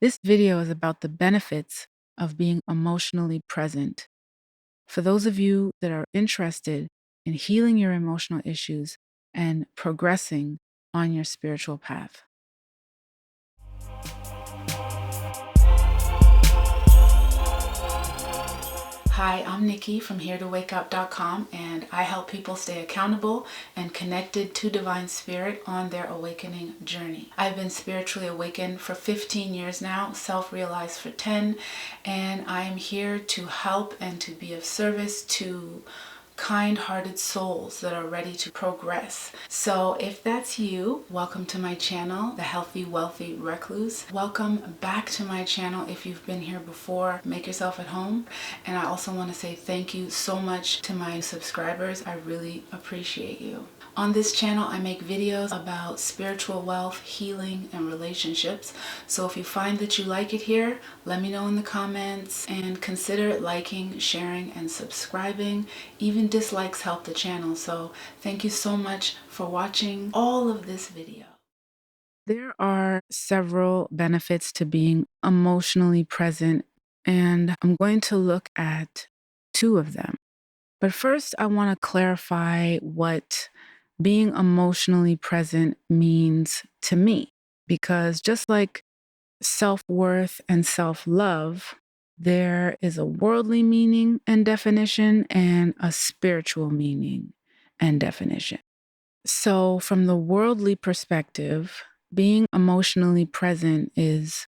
This video is about the benefits of being emotionally present. For those of you that are interested in healing your emotional issues and progressing on your spiritual path. Hi, I'm Nikki from HereToWakeUp.com, and I help people stay accountable and connected to Divine Spirit on their awakening journey. I've been spiritually awakened for 15 years now, self-realized for 10, and I am here to help and to be of service to kind-hearted souls that are ready to progress. So if that's you, welcome to my channel, The Healthy Wealthy Recluse. Welcome back to my channel if you've been here before. Make yourself at home. And I also want to say thank you so much to my subscribers. I really appreciate you. On this channel, I make videos about spiritual wealth, healing, and relationships. So if you find that you like it here, let me know in the comments and consider liking, sharing, and subscribing. Even dislikes help the channel. So thank you so much for watching all of this video. There are several benefits to being emotionally present, and I'm going to look at two of them. But first, I want to clarify what being emotionally present means to me, because just like self-worth and self-love, there is a worldly meaning and definition and a spiritual meaning and definition. So from the worldly perspective, being emotionally present is,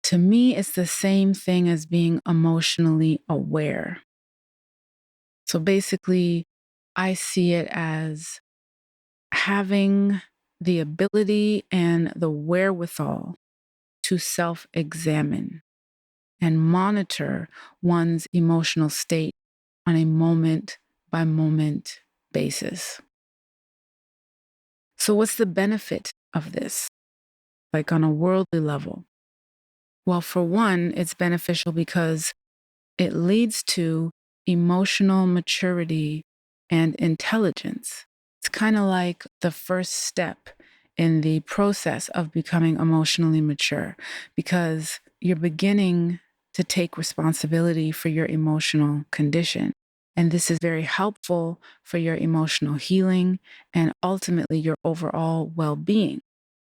to me, it's the same thing as being emotionally aware. So basically, I see it as having the ability and the wherewithal to self-examine and monitor one's emotional state on a moment-by-moment basis. So what's the benefit of this, like on a worldly level? Well, for one, it's beneficial because it leads to emotional maturity and intelligence. It's kind of like the first step in the process of becoming emotionally mature, because you're beginning to take responsibility for your emotional condition. And this is very helpful for your emotional healing and ultimately your overall well-being.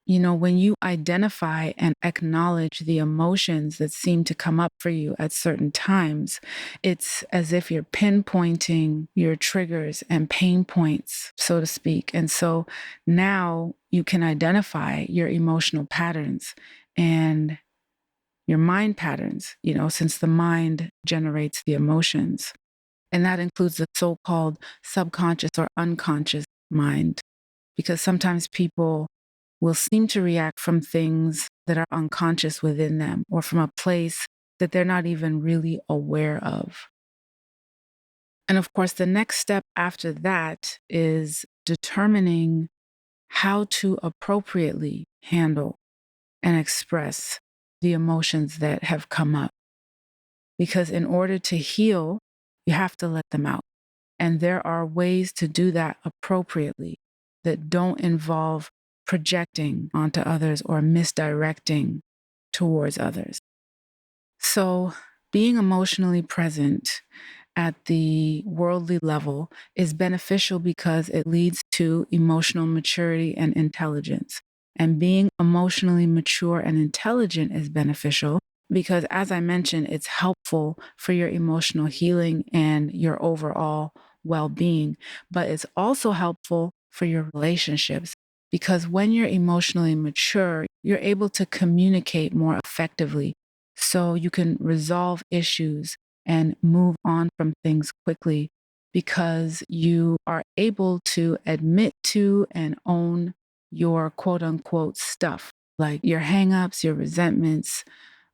You know, when you identify and acknowledge the emotions that seem to come up for you at certain times, it's as if you're pinpointing your triggers and pain points, so to speak. And so now you can identify your emotional patterns and your mind patterns, you know, since the mind generates the emotions. And that includes the so-called subconscious or unconscious mind, because sometimes people will seem to react from things that are unconscious within them or from a place that they're not even really aware of. And of course, the next step after that is determining how to appropriately handle and express the emotions that have come up. Because in order to heal, you have to let them out. And there are ways to do that appropriately that don't involve projecting onto others or misdirecting towards others. So being emotionally present at the worldly level is beneficial because it leads to emotional maturity and intelligence. And being emotionally mature and intelligent is beneficial because, as I mentioned, it's helpful for your emotional healing and your overall well-being, but it's also helpful for your relationships because when you're emotionally mature, you're able to communicate more effectively so you can resolve issues and move on from things quickly because you are able to admit to and own your quote unquote stuff, like your hangups, your resentments,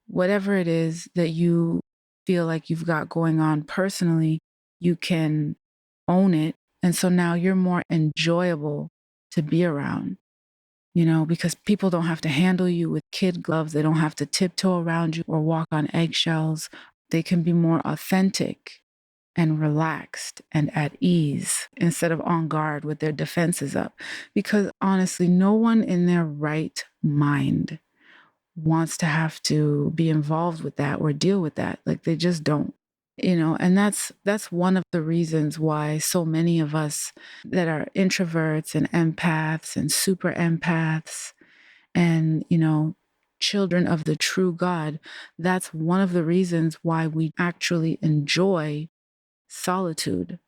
whatever it is that you feel like you've got going on personally, you can own it. And so now you're more enjoyable to be around, you know, because people don't have to handle you with kid gloves. They don't have to tiptoe around you or walk on eggshells. They can be more authentic and relaxed and at ease instead of on guard with their defenses up. Because honestly, no one in their right mind wants to have to be involved with that or deal with that. Like they just don't. And that's one of the reasons why so many of us that are introverts and empaths and super empaths and children of the true God, that's one of the reasons why we actually enjoy solitude.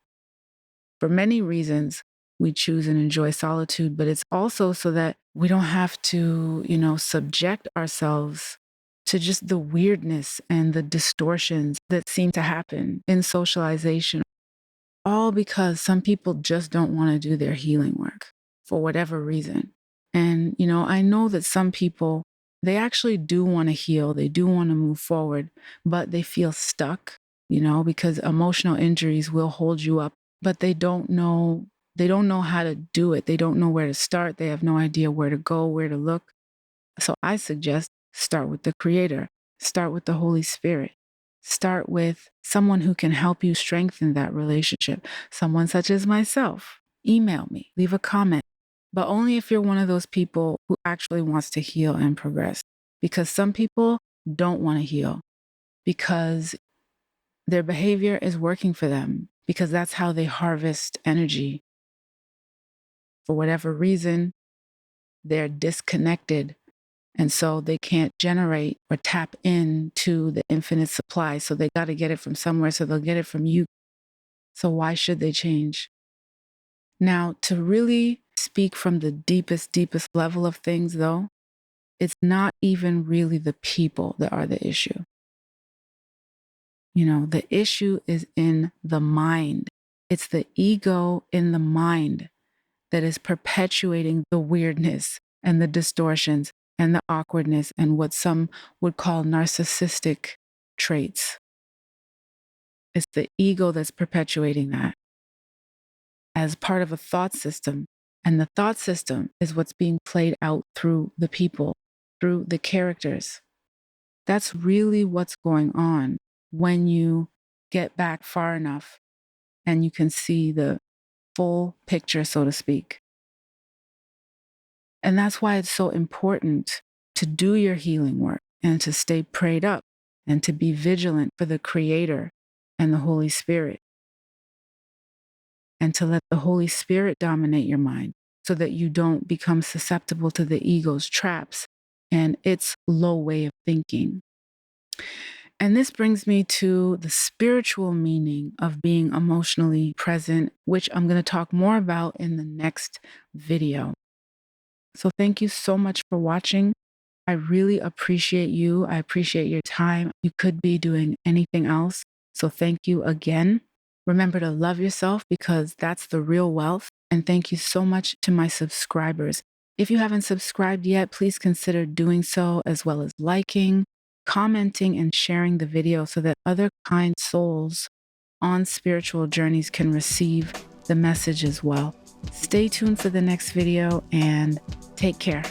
For many reasons we choose and enjoy solitude, but it's also so that we don't have to subject ourselves to just the weirdness and the distortions that seem to happen in socialization, all because some people just don't want to do their healing work for whatever reason. And, I know that some people, they actually do want to heal, they do want to move forward, but they feel stuck, because emotional injuries will hold you up, but they don't know how to do it. They don't know where to start. They have no idea where to go, where to look. So I suggest start with the Creator, start with the Holy Spirit, start with someone who can help you strengthen that relationship, someone such as myself. Email me, leave a comment, but only if you're one of those people who actually wants to heal and progress. Because some people don't want to heal because their behavior is working for them, because that's how they harvest energy. For whatever reason, they're disconnected. And so they can't generate or tap into the infinite supply. So they got to get it from somewhere. So they'll get it from you. So why should they change? Now, to really speak from the deepest level of things, though, it's not even really the people that are the issue. The issue is in the mind. It's the ego in the mind that is perpetuating the weirdness and the distortions and the awkwardness and what some would call narcissistic traits. It's the ego that's perpetuating that as part of a thought system. And the thought system is what's being played out through the people, through the characters. That's really what's going on when you get back far enough and you can see the full picture, so to speak. And that's why it's so important to do your healing work and to stay prayed up and to be vigilant for the Creator and the Holy Spirit. And to let the Holy Spirit dominate your mind so that you don't become susceptible to the ego's traps and its low way of thinking. And this brings me to the spiritual meaning of being emotionally present, which I'm going to talk more about in the next video. So thank you so much for watching. I really appreciate you. I appreciate your time. You could be doing anything else. So thank you again. Remember to love yourself because that's the real wealth. And thank you so much to my subscribers. If you haven't subscribed yet, please consider doing so, as well as liking, commenting, and sharing the video so that other kind souls on spiritual journeys can receive the message as well. Stay tuned for the next video and take care.